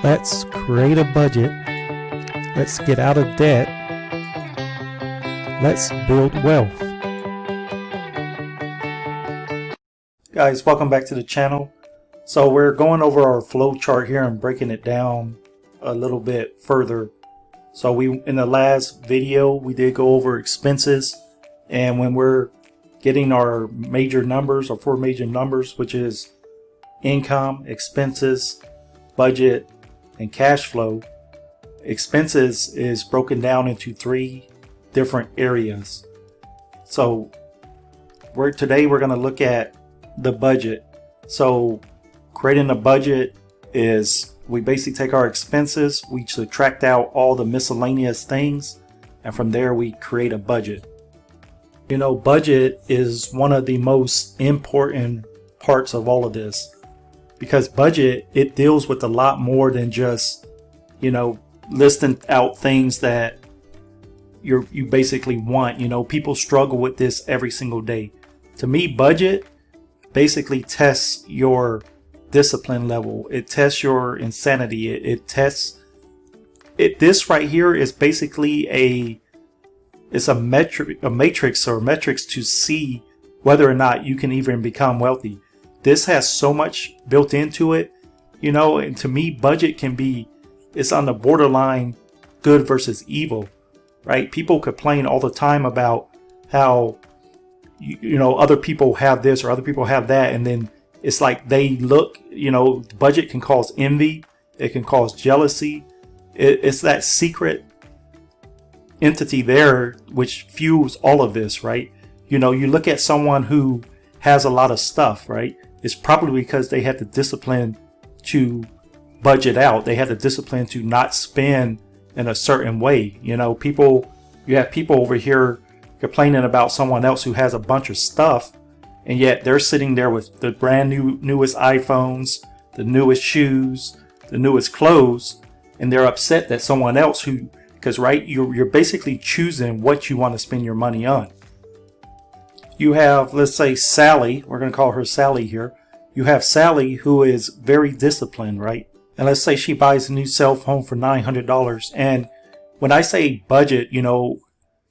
Let's create a budget. Let's get out of debt. Let's build wealth. Guys, welcome back to the channel. So we're going over our flow chart here and breaking it down a little bit further. So in the last video, we did go over expenses, and when we're getting our major numbers, our four major numbers, which is income, expenses, budget, and cash flow. Expenses is broken down into three different areas. So today we're going to look at the budget. So creating a budget is we basically take our expenses, we subtract out all the miscellaneous things, and from there we create a budget. You know, budget is one of the most important parts of all of this, because budget, it deals with a lot more than just, you know, listing out things that you basically want. You know, people struggle with this every single day. To me, budget basically tests your discipline level. It tests your insanity. It tests it. This right here is basically it's a matrix to see whether or not you can even become wealthy. This has so much built into it, you know, and to me, budget can be, it's on the borderline good versus evil, right? People complain all the time about how, you know, other people have this or other people have that. And then it's like they look, you know, budget can cause envy. It can cause jealousy. It's that secret entity there which fuels all of this, right? You know, you look at someone who has a lot of stuff, right? It's probably because they had the discipline to budget out. They had the discipline to not spend in a certain way. You know, you have people over here complaining about someone else who has a bunch of stuff, and yet they're sitting there with the brand newest iPhones, the newest shoes, the newest clothes, and they're upset that someone else because right, you're basically choosing what you want to spend your money on. You have, let's say, Sally. We're going to call her Sally here. You have Sally, who is very disciplined, right? And let's say she buys a new cell phone for $900. And when I say budget, you know,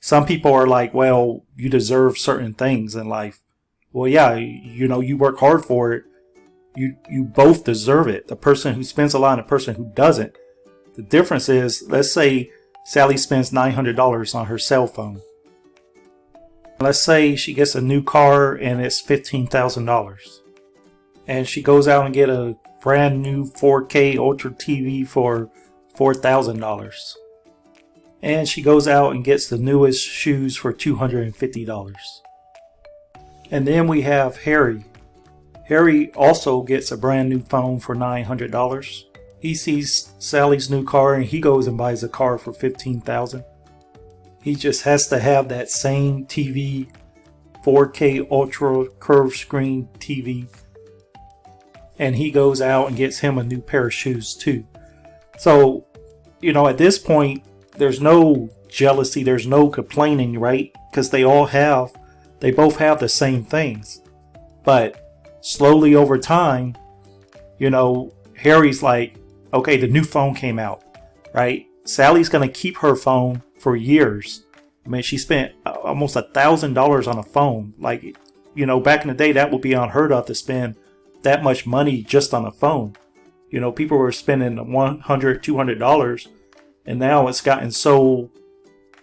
some people are like, well, you deserve certain things in life. Well, yeah, you know, you work hard for it. You both deserve it. The person who spends a lot and the person who doesn't. The difference is, let's say Sally spends $900 on her cell phone. Let's say she gets a new car and it's $15,000. And she goes out and get a brand new 4K Ultra TV for $4,000. And she goes out and gets the newest shoes for $250. And then we have Harry. Harry also gets a brand new phone for $900. He sees Sally's new car and he goes and buys a car for $15,000. He just has to have that same TV, 4K Ultra curved screen TV. And he goes out and gets him a new pair of shoes too. So, you know, at this point, there's no jealousy, there's no complaining, right? Because they both have the same things. But slowly over time, you know, Harry's like, okay, the new phone came out, right? Sally's going to keep her phone for years. I mean, she spent almost $1,000 on a phone. Like, you know, back in the day, that would be unheard of to spend that much money just on a phone. You know, people were spending $100, $200, and now it's gotten so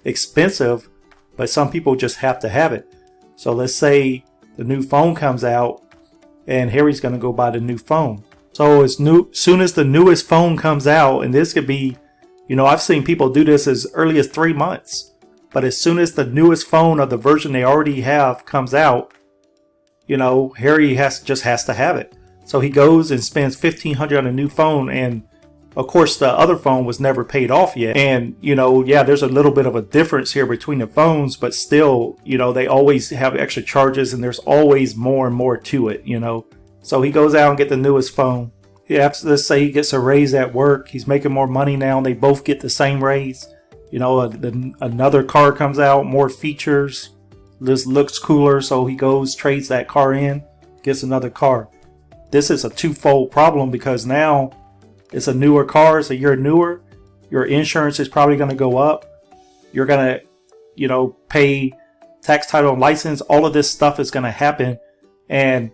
expensive, but some people just have to have it. So let's say the new phone comes out and Harry's going to go buy the new phone. So as soon as the newest phone comes out, and this could be, you know, I've seen people do this as early as 3 months. But as soon as the newest phone of the version they already have comes out, you know, Harry just has to have it. So he goes and spends $1,500 on a new phone, and of course the other phone was never paid off yet. And, you know, yeah, there's a little bit of a difference here between the phones, but still, you know, they always have extra charges and there's always more and more to it, you know. So he goes out and get the newest phone. Let's say he gets a raise at work. He's making more money now and they both get the same raise. You know, another car comes out, more features, this looks cooler, so he goes, trades that car in, gets another car. This is a twofold problem because now it's a newer car, it's a year newer, your insurance is probably going to go up. You're going to, pay tax, title, and license. All of this stuff is going to happen. And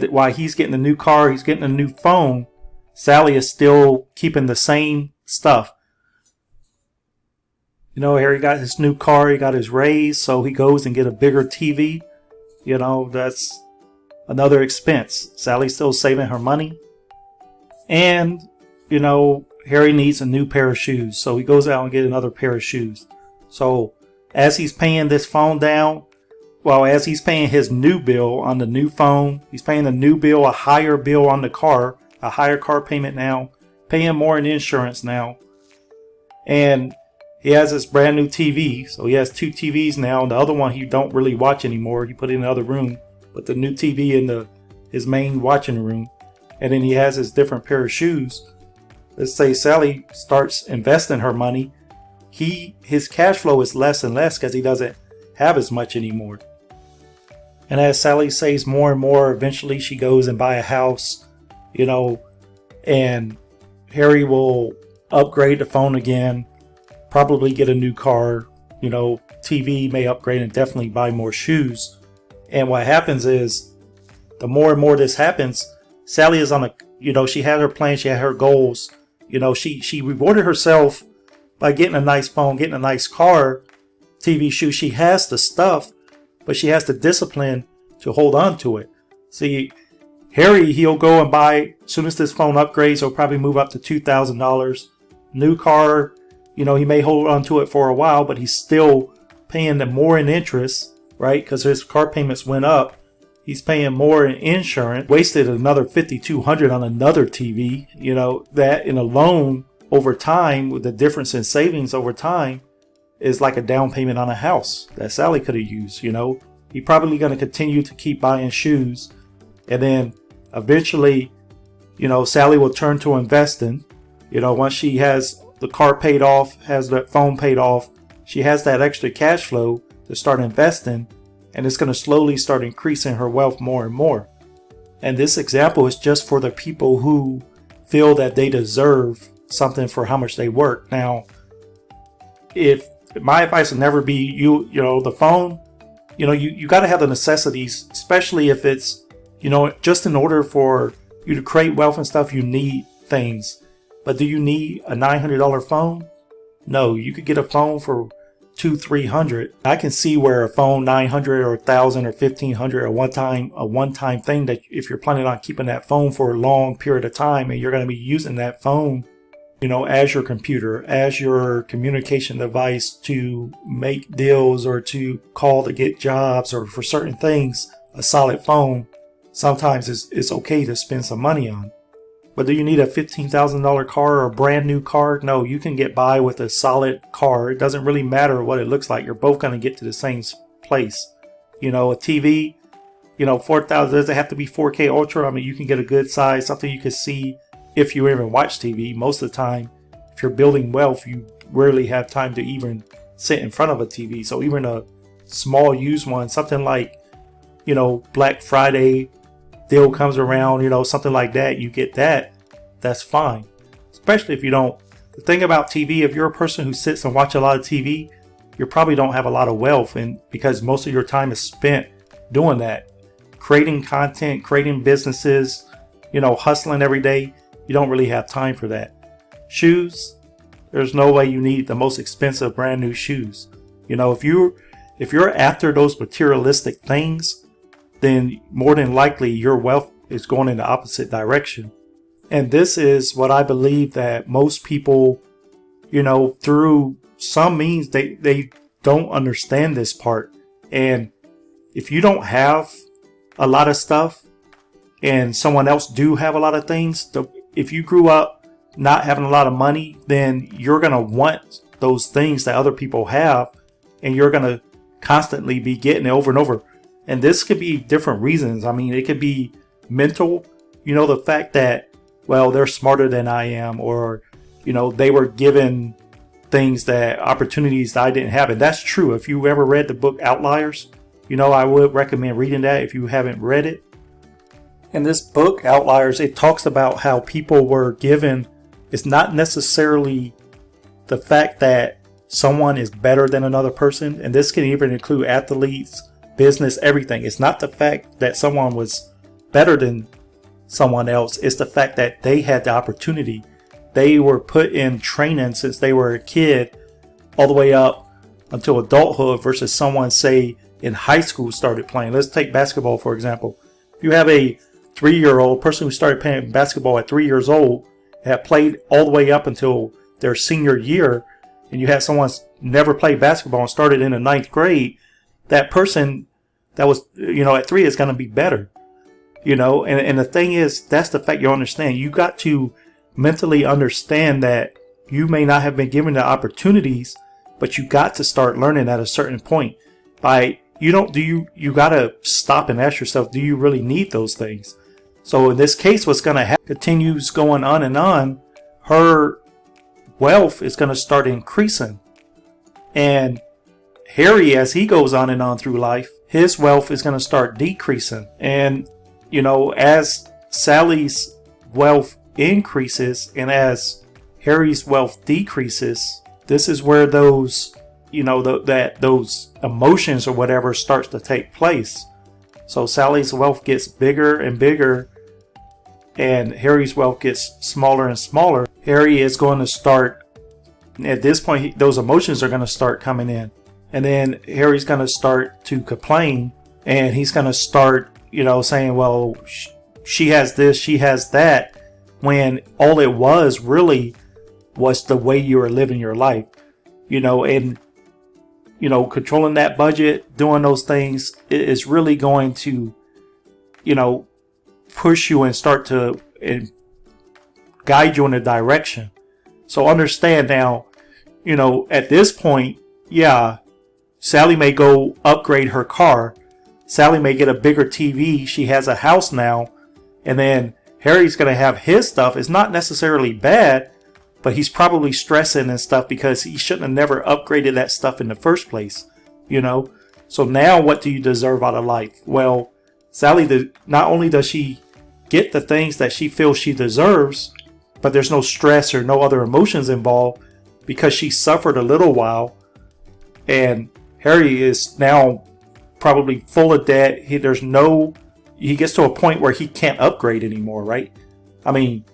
while he's getting a new car, he's getting a new phone, Sally is still keeping the same stuff. Harry got his new car, he got his raise, so he goes and get a bigger TV. That's another expense. Sally's still saving her money. And, Harry needs a new pair of shoes, so he goes out and get another pair of shoes. So as he's paying this phone down, as he's paying his new bill on the new phone, he's paying the new bill, a higher bill on the car, a higher car payment now, paying more in insurance now. And he has this brand new TV. So he has two TVs now. The other one he don't really watch anymore. He put it in the other room. But the new TV in his main watching room. And then he has his different pair of shoes. Let's say Sally starts investing her money. His cash flow is less and less because he doesn't have as much anymore. And as Sally saves more and more, eventually she goes and buy a house, and Harry will upgrade the phone again, probably get a new car, TV may upgrade, and definitely buy more shoes. And what happens is, the more and more this happens, Sally is on she had her plan, she had her goals. She rewarded herself by getting a nice phone, getting a nice car, TV, shoes. She has the stuff, but she has the discipline to hold on to it. See, Harry, he'll go and buy, as soon as this phone upgrades, he'll probably move up to $2,000. New car, he may hold on to it for a while, but he's still paying more in interest, right? Because his car payments went up. He's paying more in insurance. Wasted another $5,200 on another TV. That in a loan over time, with the difference in savings over time, is like a down payment on a house that Sally could have used. He's probably going to continue to keep buying shoes. And then eventually, Sally will turn to investing. Once she has the car paid off, has that phone paid off, she has that extra cash flow to start investing. And it's going to slowly start increasing her wealth more and more. And this example is just for the people who feel that they deserve something for how much they work. Now, if my advice would never be the phone, you got to have the necessities, especially if it's, just in order for you to create wealth and stuff, you need things. But do you need a $900 phone? No, you could get a phone for $200-$300. I can see where a phone $900 or $1,000 or $1,500 a one-time thing, that if you're planning on keeping that phone for a long period of time and you're going to be using that phone, as your computer, as your communication device to make deals or to call to get jobs or for certain things, a solid phone sometimes it's okay to spend some money on. But do you need a $15,000 car or a brand new car? No, you can get by with a solid car. It doesn't really matter what it looks like. You're both going to get to the same place. A TV, 4,000, does it have to be 4K Ultra? I mean, you can get a good size, something you can see if you even watch TV. Most of the time, if you're building wealth, you rarely have time to even sit in front of a TV. So even a small used one, something like, Black Friday deal comes around, something like that, you get that, that's fine. Especially if you don't. The thing about TV, if you're a person who sits and watches a lot of TV, you probably don't have a lot of wealth, and because most of your time is spent doing that, creating content, creating businesses, hustling every day, you don't really have time for that. Shoes, there's no way you need the most expensive brand new shoes. If you're after those materialistic things, then more than likely your wealth is going in the opposite direction. And this is what I believe that most people, through some means, they don't understand this part. And if you don't have a lot of stuff and someone else do have a lot of things, if you grew up not having a lot of money, then you're going to want those things that other people have, and you're going to constantly be getting it over and over. And this could be different reasons. I mean, it could be mental, the fact that, well, they're smarter than I am, or, they were given opportunities that I didn't have. And that's true. If you ever read the book Outliers, I would recommend reading that if you haven't read it. In this book, Outliers, it talks about how people were given, it's not necessarily the fact that someone is better than another person, and this can even include athletes, business, everything. It's not the fact that someone was better than someone else. It's the fact that they had the opportunity. They were put in training since they were a kid all the way up until adulthood versus someone, say, in high school started playing. Let's take basketball, for example. If you have a 3-year-old person who started playing basketball at 3 years old, had played all the way up until their senior year, and you had someone never played basketball and started in the 9th grade, that person that was, at 3 is going to be better. And the thing is, that's the fact you understand. You got to mentally understand that you may not have been given the opportunities, but you got to start learning at a certain point. You got to stop and ask yourself, do you really need those things? So in this case, what's going to happen continues going on and on. Her wealth is going to start increasing. And Harry, as he goes on and on through life, his wealth is going to start decreasing. And, as Sally's wealth increases and as Harry's wealth decreases, this is where those emotions or whatever starts to take place. So Sally's wealth gets bigger and bigger, and Harry's wealth gets smaller and smaller. Harry is going to start, at this point, those emotions are going to start coming in. And then Harry's going to start to complain, and he's going to start, saying, well, she has this, she has that, when all it was really was the way you were living your life, and controlling that budget, doing those things is really going to, push you and start to guide you in a direction. So understand now, at this point, yeah, Sally may go upgrade her car. Sally may get a bigger TV. She has a house now. And then Harry's going to have his stuff. It's not necessarily bad, but he's probably stressing and stuff because he shouldn't have never upgraded that stuff in the first place, So now what do you deserve out of life? Well, Sally, not only does she get the things that she feels she deserves, but there's no stress or no other emotions involved because she suffered a little while. And Harry is now probably full of debt. He gets to a point where he can't upgrade anymore, right? I mean,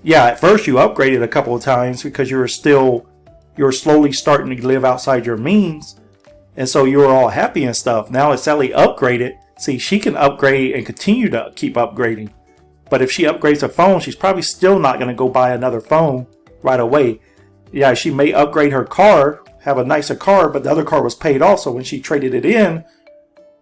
yeah, at first you upgraded a couple of times because you were slowly starting to live outside your means. And so you were all happy and stuff. Now as Sally upgraded, see, she can upgrade and continue to keep upgrading. But if she upgrades a phone, she's probably still not going to go buy another phone right away. Yeah, she may upgrade her car, have a nicer car, but the other car was paid off. So when she traded it in,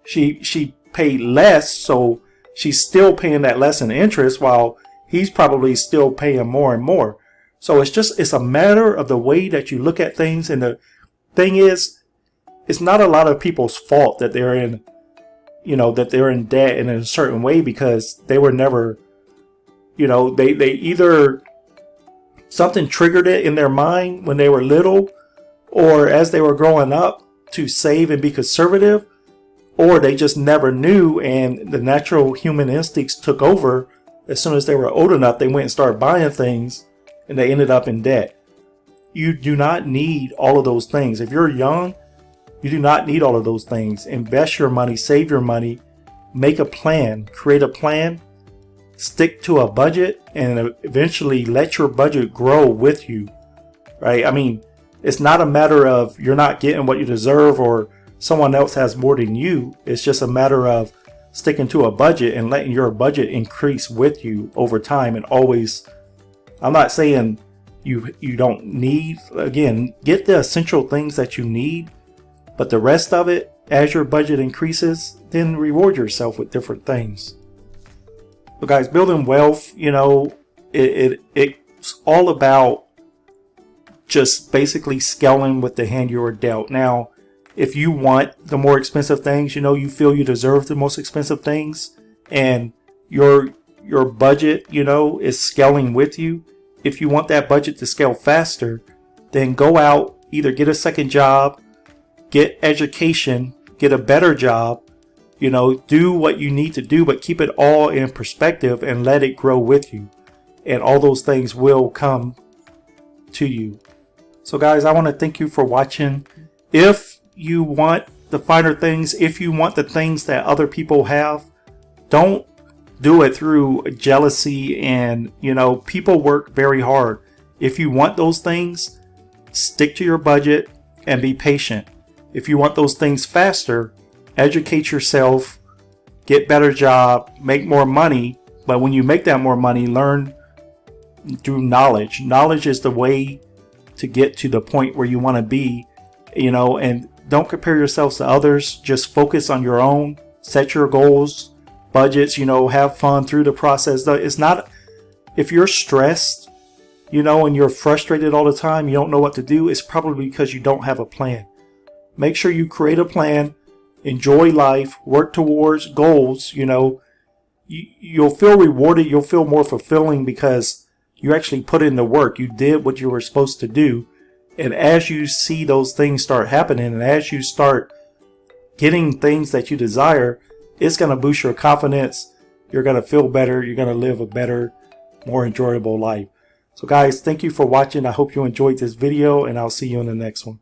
she paid less. So she's still paying that less in interest while he's probably still paying more and more. So it's a matter of the way that you look at things. And the thing is, it's not a lot of people's fault that they're in, they're in debt in a certain way because they were never, they either something triggered it in their mind when they were little, or as they were growing up to save and be conservative, or they just never knew and the natural human instincts took over. As soon as they were old enough, they went and started buying things and they ended up in debt. You do not need all of those things. If you're young, you do not need all of those things. Invest your money, save your money, make a plan, create a plan, stick to a budget, and eventually let your budget grow with you, right? I mean, it's not a matter of you're not getting what you deserve or someone else has more than you. It's just a matter of sticking to a budget and letting your budget increase with you over time. And always, I'm not saying you don't need, again, get the essential things that you need, but the rest of it, as your budget increases, then reward yourself with different things. But guys, building wealth, it's all about just basically scaling with the hand you were dealt. Now, if you want the more expensive things, you feel you deserve the most expensive things, and your budget, is scaling with you. If you want that budget to scale faster, then go out, either get a second job, get education, get a better job, You know, do what you need to do, but keep it all in perspective and let it grow with you. And all those things will come to you. So guys, I want to thank you for watching. If you want the finer things, if you want the things that other people have, don't do it through jealousy. And, you know, people work very hard. If you want those things, stick to your budget and be patient. If you want those things faster, educate yourself, get better job, make more money. But when you make that more money, learn through knowledge. Knowledge is the way to get to the point where you want to be, you know, and don't compare yourselves to others. Just focus on your own, set your goals, budgets, you know, have fun through the process. It's not, if you're stressed, you know, and you're frustrated all the time, you don't know what to do, it's probably because you don't have a plan. Make sure you create a plan, enjoy life, work towards goals. You know, you'll feel rewarded, you'll feel more fulfilling because you actually put in the work. You did what you were supposed to do. And as you see those things start happening, and as you start getting things that you desire, it's going to boost your confidence. You're going to feel better. You're going to live a better, more enjoyable life. So guys, thank you for watching. I hope you enjoyed this video, and I'll see you in the next one.